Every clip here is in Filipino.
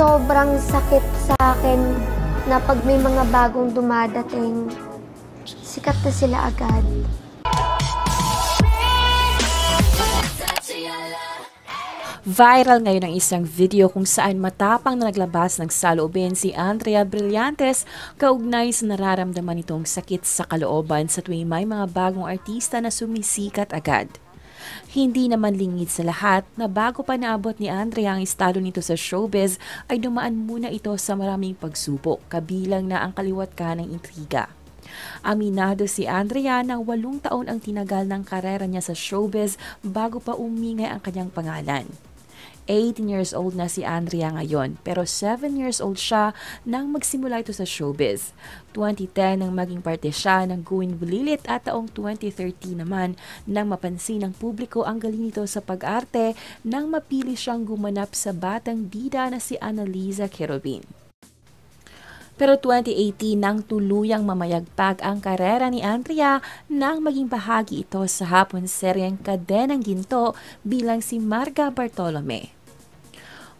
Sobrang sakit sa akin na pag may mga bagong dumadating, sikat na sila agad. Viral ngayon ang isang video kung saan matapang na naglabas ng saloobin si Andrea Brillantes kaugnay sa nararamdaman nitong sakit sa kalooban sa tuwing may mga bagong artista na sumisikat agad. Hindi naman lingid sa lahat na bago pa naabot ni Andrea ang estado nito sa showbiz ay dumaan muna ito sa maraming pagsubok, kabilang na ang kaliwat ka ng intriga. Aminado si Andrea na 8 taon ang tinagal ng karera niya sa showbiz bago pa umingay ang kanyang pangalan. 18 years old na si Andrea ngayon pero 7 years old siya nang magsimula ito sa showbiz. 2010 nang maging parte siya ng Going Bulilit at taong 2013 naman nang mapansin ng publiko ang galing nito sa pag-arte nang mapili siyang gumanap sa batang bida na si Annalisa Querubin. Pero 2018 nang tuluyang mamayagpag ang karera ni Andrea nang maging bahagi ito sa hapon seryeng Kadenang Ginto bilang si Marga Bartolome.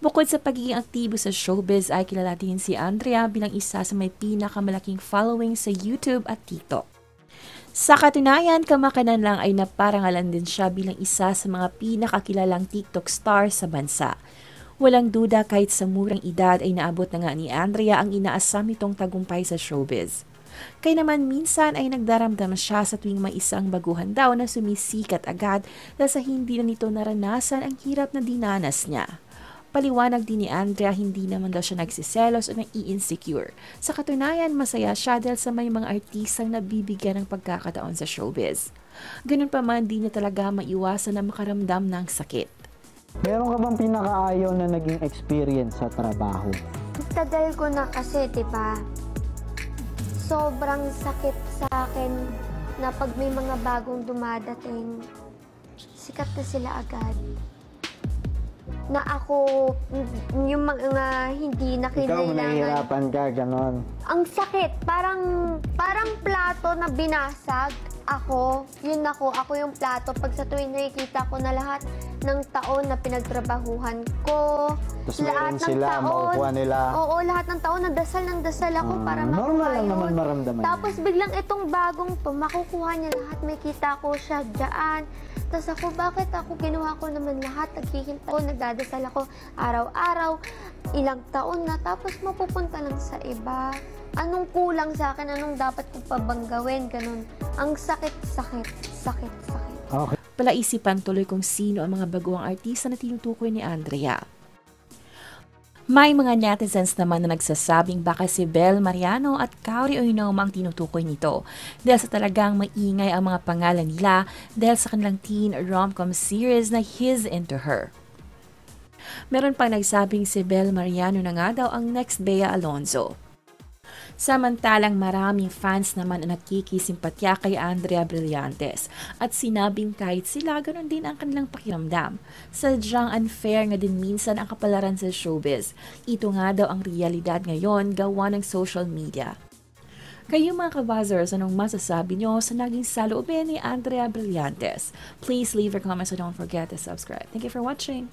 Bukod sa pagiging aktibo sa showbiz ay kilala din si Andrea bilang isa sa may pinakamalaking following sa YouTube at TikTok. Sa katunayan, kamakanan lang ay naparangalan din siya bilang isa sa mga pinakakilalang TikTok star sa bansa. Walang duda kahit sa murang edad ay naabot na nga ni Andrea ang inaasam nitong tagumpay sa showbiz. Kaya naman minsan ay nagdaramdam siya sa tuwing may isang baguhan daw na sumisikat agad dahil sa hindi na nito naranasan ang hirap na dinanas niya. Paliwanag din ni Andrea hindi naman daw siya nagsiselos o nai-insecure. Sa katunayan, masaya siya dahil sa may mga artistang nabibigyan ng pagkakataon sa showbiz. Ganun pa man, di na talaga maiwasan na makaramdam ng sakit. Meron ka bang pinakaayaw na naging experience sa trabaho? Tagal ko na kasi, diba? Sobrang sakit sa akin na pag may mga bagong dumadating, sikat na sila agad. Na ako, yung mga hindi na Ikaw, nahihirapan ka, ganon. Ang sakit, parang plato na binasag. Ako yung plato. Pag sa tuwing nakikita ko na lahat ng taon na pinagtrabahuhan ko, Tapos lahat ng sila, taon, makukuha nila. Oo, lahat ng taon, ng dasal ako para makuha normal lang yun. naman maramdaman. Tapos biglang itong bagong to, makukuha niya lahat, may kita ko siya dyan. Tapos ako, bakit ako ginawa ko naman lahat? Naghihintay ako, nagdadasal ako araw-araw, ilang taon na, tapos mapupunta lang sa iba. Anong kulang sa akin? Anong dapat ko pa bang gawin? Ganun. Ang sakit. Okay. Palaisipan tuloy kung sino ang mga baguang artista na tinutukoy ni Andrea. May mga netizens naman na nagsasabing baka si Bel Mariano at Kauri Oinoma ang tinutukoy nito dahil sa talagang maingay ang mga pangalan nila dahil sa kanilang teen rom-com series na His Into Her. Meron pang nagsabing si Bel Mariano na nga daw ang next Bea Alonzo. Samantalang maraming fans naman ang nakikisimpatya kay Andrea Brillantes at sinabing kahit sila ganoon din ang kanilang pakiramdam. Sadyang unfair nga din minsan ang kapalaran sa showbiz. Ito nga daw ang realidad ngayon gawa ng social media. Kayo mga kabuzzers, anong masasabi nyo sa naging saloobin ni Andrea Brillantes? Please leave your comments and don't forget to subscribe. Thank you for watching!